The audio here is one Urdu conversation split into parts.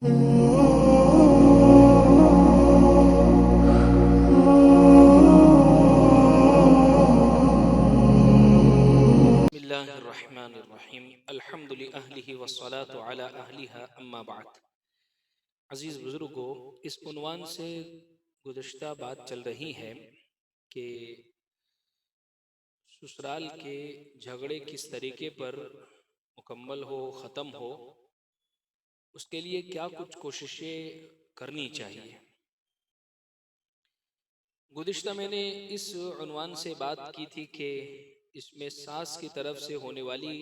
بسم اللہ الرحمن الرحیم الحمد للہ والصلاة علی اہلہا اما بعد۔ عزیز بزرگو، اس عنوان سے گزشتہ بات چل رہی ہے کہ سسرال کے جھگڑے کس طریقے پر مکمل ہو، ختم ہو، اس کے لیے کیا کچھ کوششیں کرنی چاہیے۔ گزشتہ میں نے اس عنوان سے بات کی تھی کہ اس میں ساس کی طرف سے ہونے والی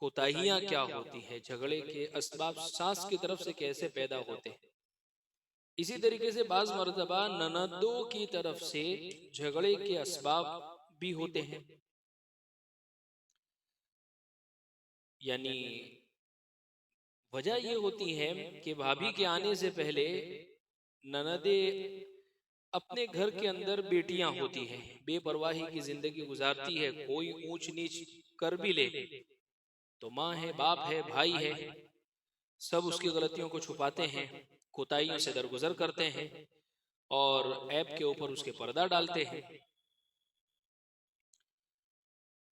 کوتاہیاں کیا ہوتی ہیں، جھگڑے کے اسباب ساس کی طرف سے کیسے پیدا ہوتے ہیں۔ اسی طریقے سے بعض مرتبہ نندوں کی طرف سے جھگڑے کے اسباب بھی ہوتے ہیں، یعنی وجہ یہ ہوتی ہے کہ بھابھی کے آنے سے پہلے نندیں اپنے گھر کے اندر بیٹیاں ہوتی ہیں، بے پرواہی کی زندگی گزارتی ہے، کوئی اونچ نیچ کر بھی لے تو ماں ہے، باپ ہے، بھائی ہے، سب اس کی غلطیوں کو چھپاتے ہیں، کوتاہیوں سے درگزر کرتے ہیں اور عیب کے اوپر اس کے پردہ ڈالتے ہیں۔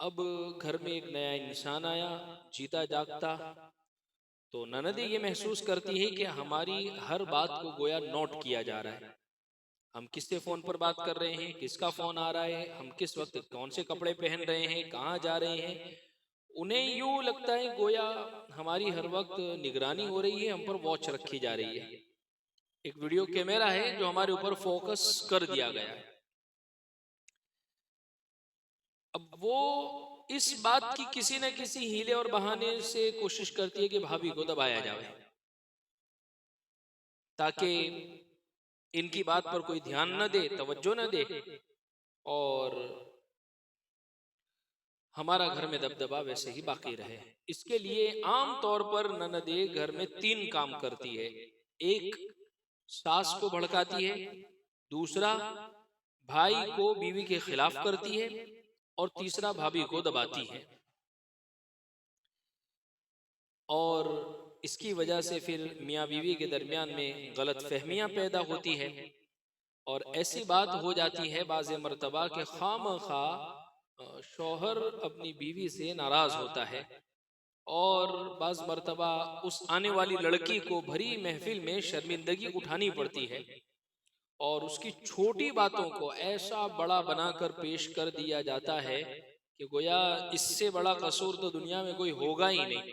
اب گھر میں ایک نیا انسان آیا، جیتا جاگتا، تو نندیں یہ محسوس کرتی ہے کہ ہماری ہر بات کو گویا نوٹ کیا جا رہا ہے، ہم کس سے فون پر بات کر رہے ہیں، کس کا فون آ رہا ہے، ہم کس وقت کون سے کپڑے پہن رہے ہیں، کہاں جا رہے ہیں۔ انہیں یوں لگتا ہے گویا ہماری ہر وقت نگرانی ہو رہی ہے، ہم پر واچ رکھی جا رہی ہے، ایک ویڈیو کیمرہ ہے جو ہمارے اوپر فوکس کر دیا گیا ہے۔ اب وہ اس بات کی کسی نہ کسی ہیلے اور بہانے سے کوشش کرتی ہے کہ بھابھی کو دبایا جائے تاکہ ان کی بات پر کوئی دھیان نہ دے، توجہ نہ دے، اور ہمارا گھر میں دبدبا ویسے ہی باقی رہے۔ اس کے لیے عام طور پر نندیں گھر میں 3 کام کرتی ہے۔ ایک، ساس کو بھڑکاتی ہے، دوسرا بھائی کو بیوی کے خلاف کرتی ہے، اور تیسرا بھابھی کو دباتی ہے۔ اور اس کی وجہ سے پھر میاں بیوی کے درمیان میں غلط فہمیاں پیدا ہوتی ہے، اور ایسی بات ہو جاتی ہے بعض مرتبہ کہ خواہ شوہر اپنی بیوی سے ناراض ہوتا ہے، اور بعض مرتبہ اس آنے والی لڑکی کو بھری محفل میں شرمندگی اٹھانی پڑتی ہے، اور اس کی چھوٹی باتوں کو ایسا بڑا بنا کر پیش کر دیا جاتا ہے کہ گویا اس سے بڑا قصور تو دنیا میں کوئی ہوگا ہی نہیں۔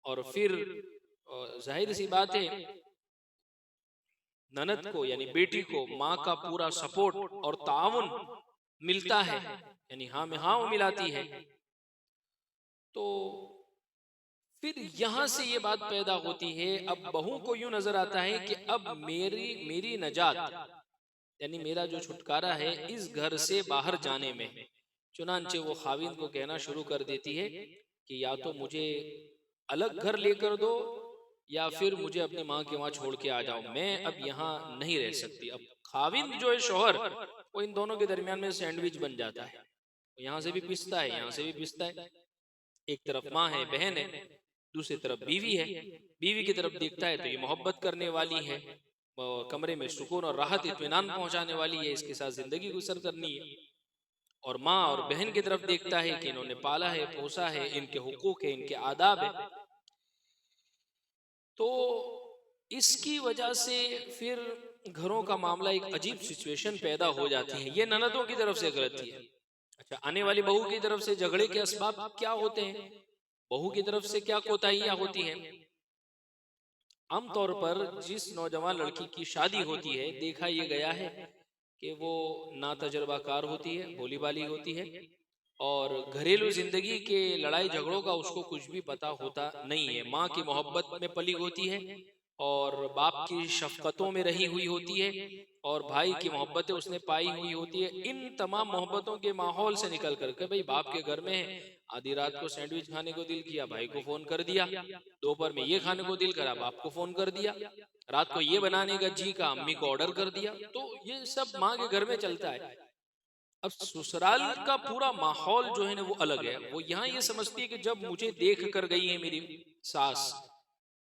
اور پھر ظاہر سی بات ہے، نند کو یعنی بیٹی کو ماں کا پورا سپورٹ اور تعاون ملتا ہے، یعنی ہاں میں ہاں ملاتی ہے، تو پھر یہاں سے یہ بات پیدا ہوتی ہے۔ اب بہو کو یوں نظر آتا ہے کہ اب میری نجات، یعنی میرا جو چھٹکارا ہے اس گھر سے باہر جانے میں، چنانچہ وہ خاوند کو کہنا شروع کر دیتی ہے کہ یا تو مجھے الگ گھر لے کر دو، یا پھر مجھے اپنی ماں کے وہاں چھوڑ کے آ جاؤ، میں اب یہاں نہیں رہ سکتی۔ اب خاوند جو ہے شوہر، وہ ان دونوں کے درمیان میں سینڈوچ بن جاتا ہے، یہاں سے بھی پستا ہے، یہاں سے بھی پستا ہے، ایک طرف ماں ہے، بہن ہے، دوسری طرف بیوی ہے۔ بیوی کی طرف دیکھتا ہے تو یہ محبت کرنے والی ہے، کمرے میں سکون اور راحت اطمینان پہنچانے والی ہے، اس کے ساتھ زندگی گزر کرنی ہے۔ اور ماں اور بہن کی طرف دیکھتا ہے کہ انہوں نے پالا ہے، پوسا ہے، ان کے حقوق ہے، ان کے آداب ہے۔ تو اس کی وجہ سے پھر گھروں کا معاملہ ایک عجیب سچویشن پیدا ہو جاتی ہے۔ یہ نندوں کی طرف سے غلطی ہے۔ اچھا، آنے والی بہو کی طرف سے جھگڑے کے اسباب کیا ہوتے ہیں، بہو کی طرف سے کیا کوتاہیاں ہوتی ہیں۔ عام طور پر جس نوجوان لڑکی کی شادی ہوتی ہے، دیکھا یہ گیا ہے کہ وہ نا تجربہ کار ہوتی ہے، بولی بالی ہوتی ہے، اور گھریلو زندگی کے لڑائی جھگڑوں کا اس کو کچھ بھی پتا ہوتا نہیں ہے۔ ماں کی محبت میں پلی ہوتی ہے، اور باپ کی شفقتوں میں رہی ہوئی ہوتی ہے، اور بھائی کی محبتیں اس نے پائی ہوئی ہوتی ہے۔ ان تمام محبتوں کے ماحول سے نکل کر کے بھئی باپ کے گھر میں آدھی رات کو سینڈوچ کھانے کو دل کیا، بھائی کو فون کر دیا، دوپہر میں یہ کھانے کو دل کرا، باپ کو فون کر دیا، رات کو یہ بنانے کا جی کا، امی کو آرڈر کر دیا، تو یہ سب ماں کے گھر میں چلتا ہے۔ اب سسرال کا پورا ماحول جو ہے نا وہ الگ ہے۔ وہ یہاں یہ سمجھتی ہے کہ جب مجھے دیکھ کر گئی ہے میری ساس،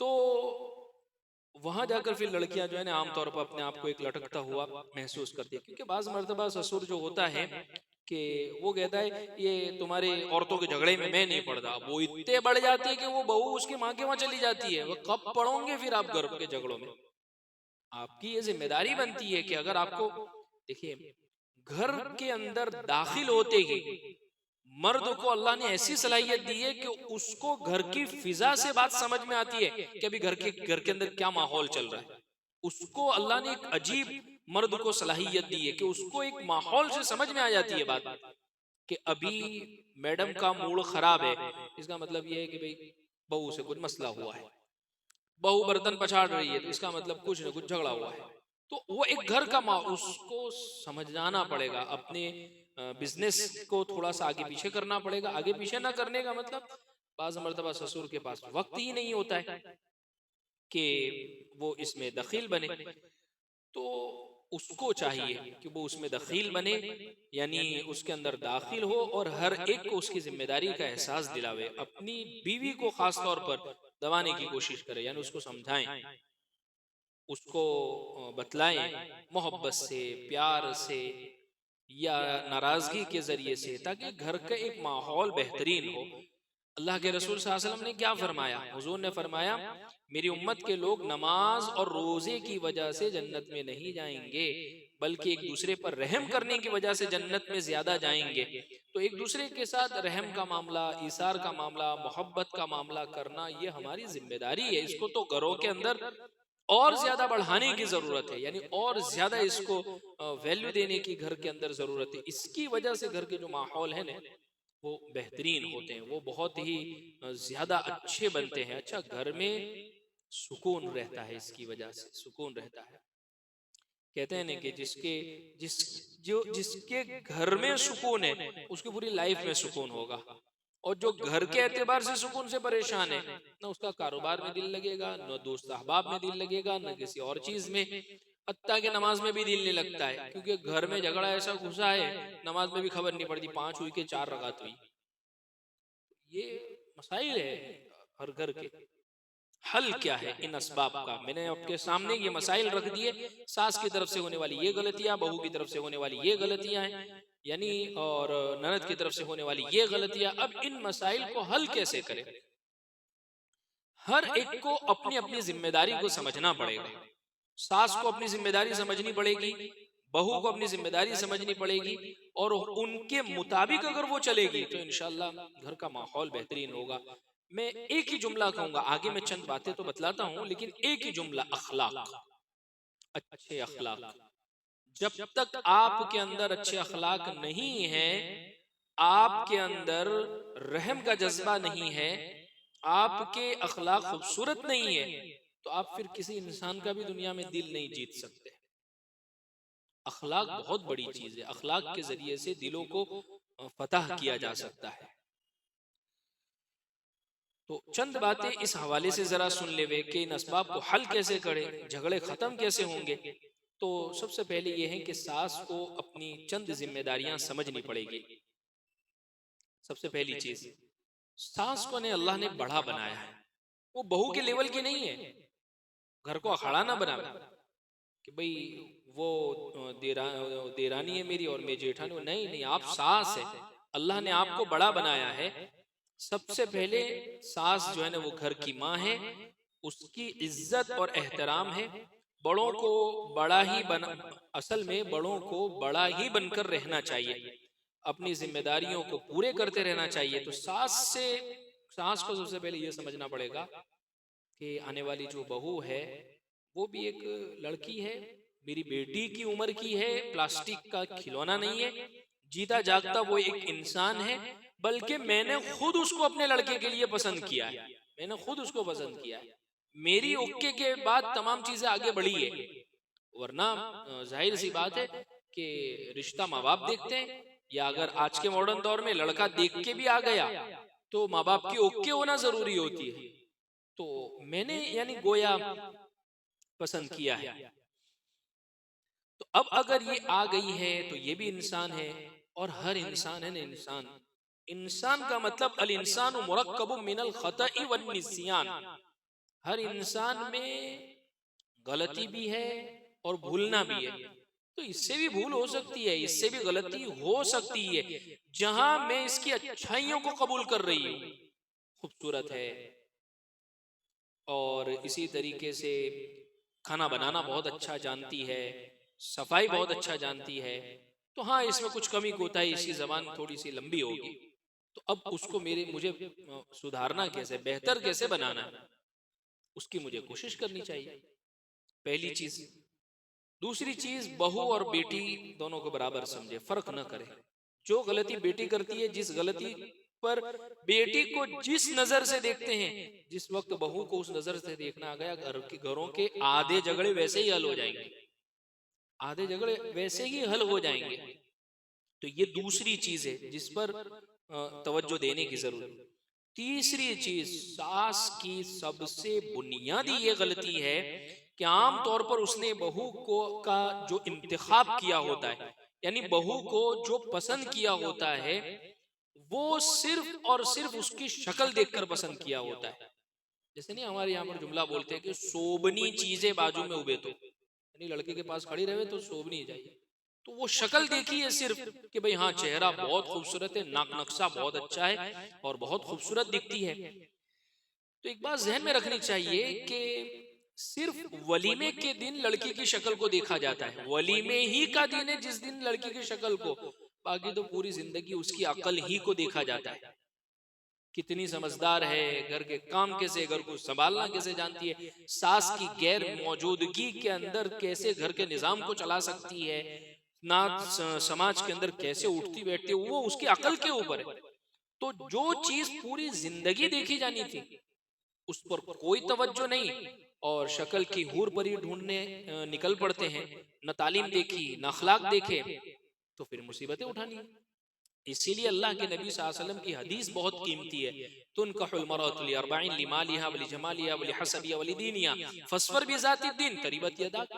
تو وہاں جا کر پھر لڑکیاں جو ہے نا عام طور پر اپنے آپ کو ایک لٹکتا ہوا محسوس کرتی ہے، کیونکہ بعض مرتبہ سسر جو ہوتا ہے کہ وہ کہتا ہے یہ تمہارے عورتوں کے جھگڑے میں میں نہیں پڑتا، وہ اتنے بڑھ جاتی ہے کہ وہ بہو اس کی ماں کے وہاں چلی جاتی ہے، وہ کب پڑھو گے پھر آپ گھر کے جھگڑوں میں؟ آپ کی یہ ذمہ داری بنتی ہے کہ اگر آپ کو دیکھیے گھر کے اندر داخل ہوتے ہی مرد کو اللہ نے ایسی صلاحیت دی ہے کہ اس کو گھر کی فضا سے بات سمجھ میں آتی ہے کہ ابھی گھر کے اندر کیا ماحول چل رہا ہے. اس کو اللہ نے ایک عجیب مرد کو صلاحیت دی ہے کہ اس کو ایک ماحول سے سمجھ میں آ جاتی ہے بات کہ ابھی میڈم کا موڈ خراب ہے، اس کا مطلب یہ ہے کہ بھئی بہو سے کچھ مسئلہ ہوا ہے، بہو برتن پچھاڑ رہی ہے تو اس کا مطلب کچھ نہ کچھ جھگڑا ہوا ہے. تو وہ ایک گھر کا اس کو سمجھانا پڑے گا، اپنے بزنس کو تھوڑا سا آگے پیچھے کرنا پڑے گا. آگے پیچھے نہ کرنے کا مطلب بعض مرتبہ سسر کے پاس وقت ہی نہیں ہوتا ہے کہ وہ اس میں دخیل بنے، تو اس کو چاہیے کہ وہ اس میں دخیل بنے، یعنی اس کے اندر داخل ہو اور ہر ایک کو اس کی ذمہ داری کا احساس دلاوے. اپنی بیوی کو خاص طور پر دبانے کی کوشش کرے، یعنی اس کو سمجھائیں، اس کو بتلائیں محبت سے، پیار سے یا ناراضگی کے ذریعے سے، تاکہ گھر کا ایک ماحول بہترین ہو. اللہ کے رسول صلی اللہ علیہ وسلم نے کیا فرمایا؟ حضور نے فرمایا میری امت کے لوگ نماز اور روزے کی وجہ سے جنت میں نہیں جائیں گے، بلکہ ایک دوسرے پر رحم کرنے کی وجہ سے جنت میں زیادہ جائیں گے. تو ایک دوسرے کے ساتھ رحم کا معاملہ، ایثار کا معاملہ، محبت کا معاملہ کرنا یہ ہماری ذمہ داری ہے. اس کو تو گھروں کے اندر اور زیادہ بڑھانے کی ضرورت ہے، یعنی اور زیادہ اس کو ویلیو دینے کی گھر کے اندر ضرورت ہے. اس کی وجہ سے گھر کے جو ماحول ہے نا وہ بہترین ہوتے ہیں، وہ بہت ہی زیادہ اچھے بنتے ہیں. اچھا گھر میں سکون رہتا ہے، اس کی وجہ سے سکون رہتا ہے. کہتے ہیں نا کہ جس کے گھر میں سکون ہے اس کی پوری لائف میں سکون ہوگا، اور جو گھر کے اعتبار سے سکون سے پریشان ہے نہ اس کا کاروبار میں دل لگے گا، نہ دوست احباب میں دل لگے گا، نہ کسی اور چیز میں، حتیٰ کہ نماز میں بھی دل نہیں لگتا ہے، کیونکہ گھر میں جھگڑا ایسا گھسا ہے نماز میں بھی خبر نہیں پڑتی 5 ہوئی کہ 4 رکعت ہوئی. یہ مسائل ہے ہر گھر کے. حل کیا ہے ان اسباب کا؟ میں نے آپ کے سامنے یہ مسائل رکھ دیے. ساس کی طرف سے ہونے والی یہ غلطیاں، بہو کی طرف سے ہونے والی یہ غلطیاں ہیں، یعنی اور نند کی طرف سے ہونے والی یہ غلطیاں. اب ان مسائل کو حل کیسے کریں؟ ہر ایک کو اپنی اپنی ذمہ داری کو سمجھنا پڑے گا. ساس کو اپنی ذمہ داری سمجھنی پڑے گی، بہو کو اپنی ذمہ داری سمجھنی پڑے گی، اور ان کے مطابق اگر وہ چلے گی تو انشاءاللہ گھر کا ماحول بہترین ہوگا. میں ایک ہی جملہ کہوں گا، آگے میں چند باتیں تو بتلاتا ہوں لیکن ایک ہی جملہ: اخلاق. اچھے اخلاق. جب تک آپ کے اندر اچھے اخلاق نہیں ہیں، آپ کے اندر رحم کا جذبہ نہیں ہے، آپ کے اخلاق خوبصورت نہیں ہے، تو آپ پھر کسی انسان کا بھی دنیا میں دل نہیں جیت سکتے. اخلاق بہت بڑی چیز ہے، اخلاق کے ذریعے سے دلوں کو فتح کیا جا سکتا ہے. تو چند باتیں اس حوالے سے ذرا سن لے کہ ان اسباب کو حل کیسے کریں، جھگڑے ختم کیسے ہوں گے. تو سب سے پہلے یہ ہے کہ ساس کو اپنی چند ذمہ داریاں سمجھنی پڑے گی. سب سے پہلی چیز، ساس کو نے اللہ نے بڑا بنایا ہے، وہ بہو کے لیول کی نہیں ہے. گھر کو اکھاڑا نہ بنا کہ بھئی وہ دیرانی ہے میری اور میں جیٹھانی. نہیں، آپ ساس ہے، اللہ نے آپ کو بڑا بنایا ہے. سب سے پہلے ساس جو ہے نا وہ گھر کی ماں ہے، اس کی عزت اور احترام ہے. بڑوں کو بڑا ہی اصل میں بڑوں کو بڑا ہی بن کر رہنا چاہیے، اپنی ذمہ داریوں کو پورے کرتے رہنا چاہیے. تو ساس کو سب سے پہلے یہ سمجھنا پڑے گا کہ آنے والی جو بہو ہے وہ بھی ایک لڑکی ہے، میری بیٹی کی عمر کی ہے، پلاسٹک کا کھلونا نہیں ہے، جیتا جاگتا وہ ایک انسان ہے. بلکہ میں نے خود اس کو اپنے لڑکے کے لیے پسند کیا ہے، میں نے خود اس کو پسند کیا ہے. میری اوکے کے بعد تمام چیزیں آگے بڑھی ہے. ورنہ ظاہر سی بات ہے کہ رشتہ ماں باپ دیکھتے ہیں، یا اگر آج کے ماڈرن دور میں لڑکا دیکھ کے بھی آ گیا تو ماں باپ کی اوکے ہونا ضروری ہوتی ہے. تو میں نے یعنی گویا پسند کیا ہے. تو اب اگر یہ آ گئی ہے تو یہ بھی انسان ہے، اور ہر انسان ہے نا انسان کا مطلب الانسان مرکب من الخطأ والنسیان. ہر انسان میں غلطی بھی ہے اور بھولنا بھی ہے، تو اس سے بھی بھول ہو سکتی ہے، اس سے بھی غلطی ہو سکتی ہے، جہاں میں اس کی اچھائیوں کو قبول کر رہی ہوں خوبصورت ہے، اور اسی طریقے سے کھانا بنانا بہت اچھا جانتی ہے، صفائی بہت اچھا جانتی ہے، تو ہاں اس میں کچھ کمی کوتاہی، اس کی زبان تھوڑی سی لمبی ہوگی، تو اب اس کو مجھے سدھارنا کیسے، بہتر کیسے بنانا ہے، اس کی مجھے کوشش کرنی چاہیے، پہلی چیز۔ دوسری چیز، بہو اور بیٹی دونوں کو برابر سمجھے، فرق نہ کرے، جو غلطی بیٹی کرتی ہے، جس غلطی پر بیٹی کو جس نظر سے دیکھتے ہیں، جس وقت بہو کو اس نظر سے دیکھنا آ گیا، گھروں کے آدھے جھگڑے ویسے ہی حل ہو جائیں گے، آدھے جھگڑے ویسے ہی حل ہو جائیں گے۔ تو یہ دوسری چیز ہے جس پر توجہ دینے کی ضرورت ہے۔ تیسری چیز، ساس کی سب سے بنیادی یہ غلطی ہے کہ عام طور پر اس نے بہو کو کا جو انتخاب کیا ہوتا ہے، یعنی بہو کو جو پسند کیا ہوتا ہے، وہ صرف اور صرف اس کی شکل دیکھ کر پسند کیا ہوتا ہے۔ جیسے نہیں ہمارے یہاں پر جملہ بولتے ہیں کہ سوبنی چیزیں بازو میں ہوئے، تو یعنی لڑکے کے پاس کھڑی رہے تو سوبنی چاہیے، تو وہ شکل دیکھی ہے صرف کہ بھئی ہاں چہرہ بہت خوبصورت ہے، ناک نقشہ بہت اچھا ہے اور بہت خوبصورت دکھتی ہے۔ تو ایک بات ذہن میں رکھنی چاہیے کہ صرف ولیمے کے دن لڑکی کی شکل کو دیکھا جاتا ہے، ولیمے ہی کا دن ہے جس دن لڑکی کی شکل کو، باقی تو پوری زندگی اس کی عقل ہی کو دیکھا جاتا ہے، کتنی سمجھدار ہے، گھر کے کام کیسے، گھر کو سنبھالنا کیسے جانتی ہے، ساس کی غیر موجودگی کے اندر کیسے گھر کے نظام کو چلا سکتی ہے، نہ سماج کے اندر کیسے اٹھتی بیٹھتی ہے، وہ اس کی عقل کے اوپر ہے۔ تو جو چیز پوری زندگی دیکھی جانی تھی اس پر کوئی توجہ نہیں، اور شکل کی حور پری ڈھونڈنے نکل پڑتے ہیں، نہ تعلیم دیکھی نہ اخلاق دیکھے، تو پھر مصیبتیں اٹھانی ہیں۔ اسی لیے اللہ کے نبی صلی اللہ علیہ وسلم کی حدیث بہت قیمتی ہے، تنکح المرأة لأربع لمالها ولجمالها ولحسبها ولدینها فاصبر بذات الدین تربت یداک۔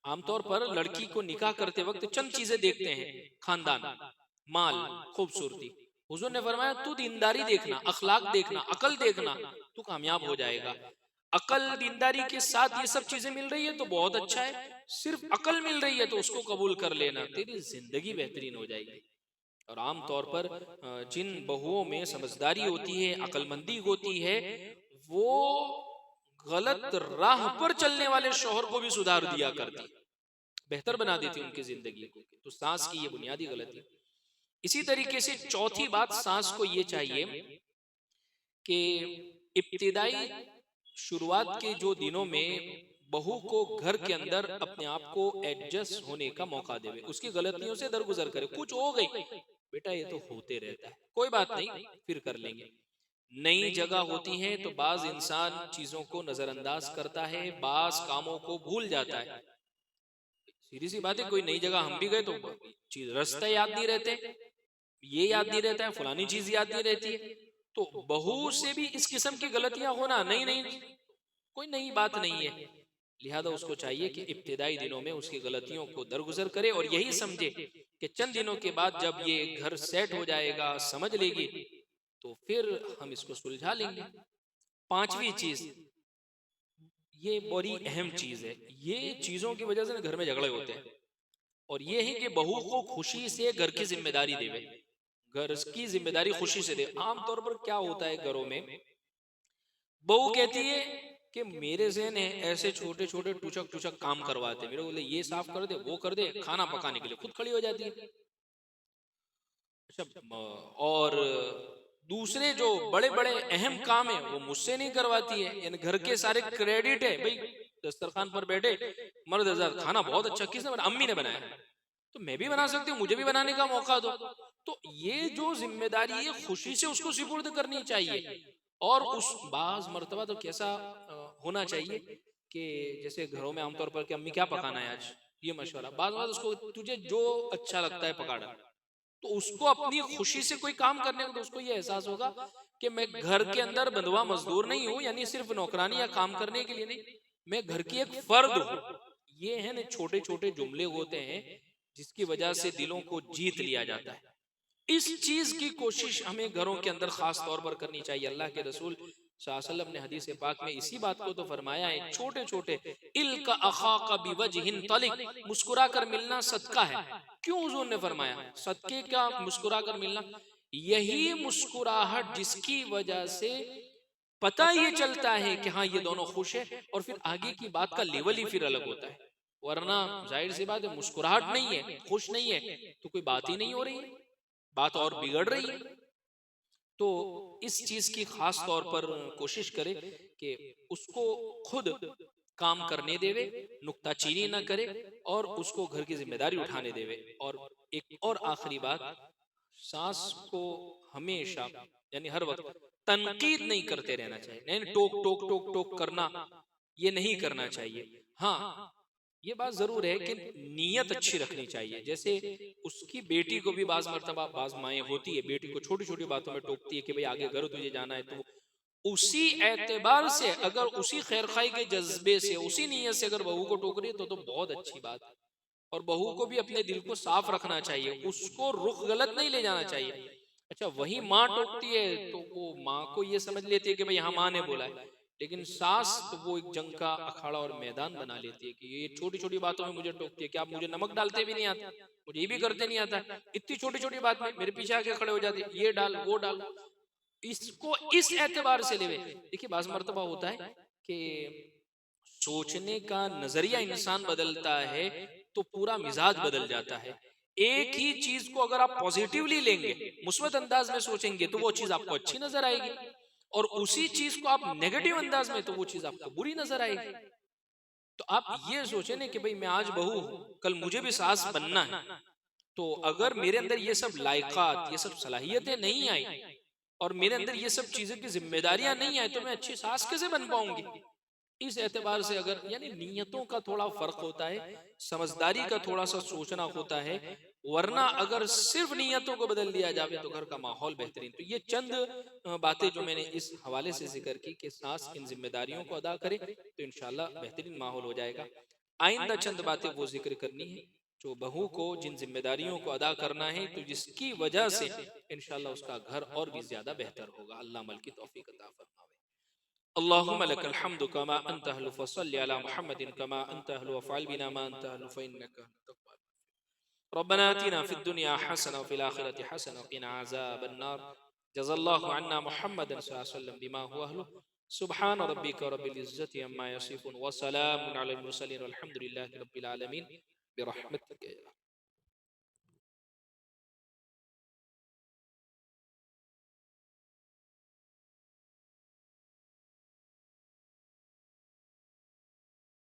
عام طور پر لڑکی کو نکاح کرتے وقت چند چیزیں دیکھتے ہیں، خاندان، مال، خوبصورتی۔ حضور نے فرمایا تو دینداری دیکھنا، اخلاق دیکھنا، عقل دیکھنا، تو کامیاب ہو جائے گا۔ عقل دینداری کے ساتھ یہ سب چیزیں مل رہی ہے تو بہت اچھا ہے، صرف عقل مل رہی ہے تو اس کو قبول کر لینا، تیری زندگی بہترین ہو جائے گی۔ اور عام طور پر جن بہوؤں میں سمجھداری ہوتی ہے، عقل مندی ہوتی ہے، وہ غلط راہ پر چلنے والے شوہر کو بھی سدھار دیا کرتی، بہتر بنا دیتی ان کی زندگی کو۔ تو ساس کی یہ بنیادی غلطی۔ اسی طریقے سے چوتھی بات، ساس کو یہ چاہیے کہ ابتدائی شروعات کے جو دنوں میں بہو کو گھر کے اندر اپنے آپ کو ایڈجسٹ ہونے کا موقع دے، اس کی غلطیوں سے درگزر کرے، کچھ ہو گئی بیٹا یہ تو ہوتے رہتا ہے، کوئی بات نہیں، پھر کر لیں گے۔ نئی جگہ ہوتی ہے تو بعض انسان چیزوں کو نظر انداز کرتا ہے، بعض کاموں کو بھول جاتا ہے، سیدھی سی بات ہے، کوئی نئی جگہ ہم بھی گئے تو چیز رستہ یاد نہیں رہتے، یہ یاد نہیں رہتا ہے، فلانی چیز یاد نہیں رہتی ہے، تو بہو سے بھی اس قسم کی غلطیاں ہونا نہیں کوئی نئی بات نہیں ہے، لہذا اس کو چاہیے کہ ابتدائی دنوں میں اس کی غلطیوں کو درگزر کرے، اور یہی سمجھے کہ چند دنوں کے بعد جب یہ گھر سیٹ ہو جائے گا، سمجھ لے گی، تو پھر ہم اس کو سلجھا لیں گے۔ پانچویں چیز، یہ بڑی اہم چیز ہے، یہ چیزوں کی وجہ سے گھر میں جھگڑے ہوتے ہیں، اور یہ ہے کہ بہو کو خوشی سے گھر کی ذمہ داری دے، گھر کی ذمہ داری خوشی سے دے۔ عام طور پر کیا ہوتا ہے گھروں میں، بہو کہتی ہے کہ میرے ذہن ہے ایسے چھوٹے چھوٹے ٹوچک ٹوچک کام کرواتے، میرے بولے یہ صاف کر دے، وہ کر دے، کھانا پکانے کے لیے خود کھڑی ہو جاتی ہے۔ اور دوسرے جو بڑے بڑے اہم کام ہیں وہ مجھ سے نہیں کرواتی ہے، یعنی گھر کے سارے کریڈٹ ہے، بھئی دسترخوان پر بیٹھے مرد حضرات کھانا بہت اچھا، کس نے بنایا؟ امی نے بنایا، تو میں بھی بنا سکتی ہوں، مجھے بھی بنانے کا موقع دو۔ تو یہ جو ذمہ داری ہے خوشی سے اس کو سپرد کرنی چاہیے، اور اس بعض مرتبہ تو کیسا ہونا چاہیے کہ جیسے گھروں میں عام طور پر کہ امی کیا پکانا ہے آج، یہ مشورہ، بعض بات اس کو تجھے جو اچھا لگتا ہے پکا ڈال، تو اس کو اپنی خوشی سے کوئی کام کرنے کو، تو اس کو یہ احساس ہوگا کہ میں گھر کے اندر بندوا مزدور نہیں ہوں، یعنی صرف نوکرانی یا کام کرنے کے لیے نہیں، میں گھر کی ایک فرد ہوں۔ یہ ہے نا چھوٹے چھوٹے جملے ہوتے ہیں جس کی وجہ سے دلوں کو جیت لیا جاتا ہے۔ اس چیز کی کوشش ہمیں گھروں کے اندر خاص طور پر کرنی چاہیے۔ اللہ کے رسول صلی اللہ علیہ وسلم نے حدیث پاک میں اسی بات کو تو فرمایا ہے، چھوٹے چھوٹے الک اخاک بوجہ طلق، مسکرا کر ملنا صدقہ ہے۔ کیوں حضور نے فرمایا صدقے کا مسکرا کر ملنا؟ یہی مسکراہٹ جس کی وجہ سے پتہ یہ چلتا ہے کہ ہاں یہ دونوں خوش ہیں، اور پھر آگے کی بات کا لیول ہی پھر الگ ہوتا ہے۔ ورنہ ظاہر سی بات ہے مسکراہٹ نہیں ہے، خوش نہیں ہے، تو کوئی بات ہی نہیں ہو رہی ہے، بات اور بگڑ رہی ہے۔ تو اس چیز کی خاص طور پر کوشش کرے کہ اس کو خود کام کرنے دے، نکتہ چینی نہ کرے، اور اس کو گھر کی ذمہ داری اٹھانے دے۔ اور ایک اور آخری بات، ساس کو ہمیشہ یعنی ہر وقت تنقید نہیں کرتے رہنا چاہیے، نہیں ٹوک ٹوک ٹوک ٹوک کرنا، یہ نہیں کرنا چاہیے۔ ہاں یہ بات ضرور ہے کہ نیت اچھی رکھنی چاہیے، جیسے اس کی بیٹی کو بھی بعض مرتبہ بعض مائیں ہوتی ہے بیٹی کو چھوٹی چھوٹی باتوں میں ٹوکتی ہے کہ بھئی آگے گھر تجھے جانا ہے، تو اسی اعتبار سے اگر اسی خیرخواہی کے جذبے سے اسی نیت سے اگر بہو کو ٹوک رہی ہے تو بہت اچھی بات ہے۔ اور بہو کو بھی اپنے دل کو صاف رکھنا چاہیے، اس کو رخ غلط نہیں لے جانا چاہیے۔ اچھا وہی ماں ٹوکتی ہے تو وہ ماں کو یہ سمجھ لیتی ہے کہ بھئی ہاں ماں نے بولا ہے، لیکن ساس تو وہ ایک جنگ کا اکھاڑا اور میدان بنا لیتی ہے کہ یہ چھوٹی چھوٹی باتوں میں مجھے ٹوکتی ہے کہ آپ مجھے نمک ڈالتے بھی نہیں آتا، مجھے یہ بھی کرتے نہیں آتا، اتنی چھوٹی چھوٹی بات میں میرے پیچھے آکے کھڑے ہو جاتے یہ ڈال وہ ڈال۔ اس کو اس اعتبار سے لے۔ دیکھیے بعض مرتبہ ہوتا ہے کہ سوچنے کا نظریہ انسان بدلتا ہے تو پورا مزاج بدل جاتا ہے۔ ایک ہی چیز کو اگر آپ پوزیٹیولی لیں گے، مثبت انداز میں سوچیں گے تو وہ چیز آپ کو اچھی نظر آئے گی، اور اسی چیز کو آپ نیگیٹو انداز میں تو وہ چیز آپ کو بری نظر آئے گی۔ تو آپ یہ سوچیں نا کہ بھئی میں آج بہو ہوں، کل مجھے بھی ساس بننا ہے، تو اگر میرے اندر یہ سب لائقات، یہ سب صلاحیتیں نہیں آئی، اور میرے اندر یہ سب چیزیں کی ذمہ داریاں نہیں آئی، تو میں اچھی ساس کیسے بن پاؤں گی؟ اس اعتبار سے اگر یعنی نیتوں کا تھوڑا فرق ہوتا ہے، سمجھداری کا تھوڑا سا سوچنا ہوتا ہے، ورنہ اگر صرف نیتوں کو بدل دیا جاوے تو گھر کا ماحول بہترین۔ تو یہ چند باتیں جو میں نے اس حوالے سے ذکر کی کہ ساس ان ذمہ داریوں کو ادا کرے تو انشاءاللہ بہترین ماحول ہو جائے گا۔ آئندہ چند باتیں وہ ذکر کرنی ہے جو بہو کو جن ذمہ داریوں کو ادا کرنا ہے، تو جس کی وجہ سے انشاءاللہ اس کا گھر اور بھی زیادہ بہتر ہوگا۔ اللہ عمل کی توفیق عطا فرمائے۔ اللهم لك الحمد كما أنت أهل، فصل على محمد كما أنت أهل، وفعل بنا ما أنت أهل فإنك أنت الغفور. ربنا آتنا في الدنيا حسنة وفي الآخرة حسنة وقنا عذاب النار. جزا الله عنا محمدا صلى الله عليه وسلم بما هو أهله. سبحان ربك رب العزة عما يصفون وسلام على المرسلين والحمد لله رب العالمين برحمتك يا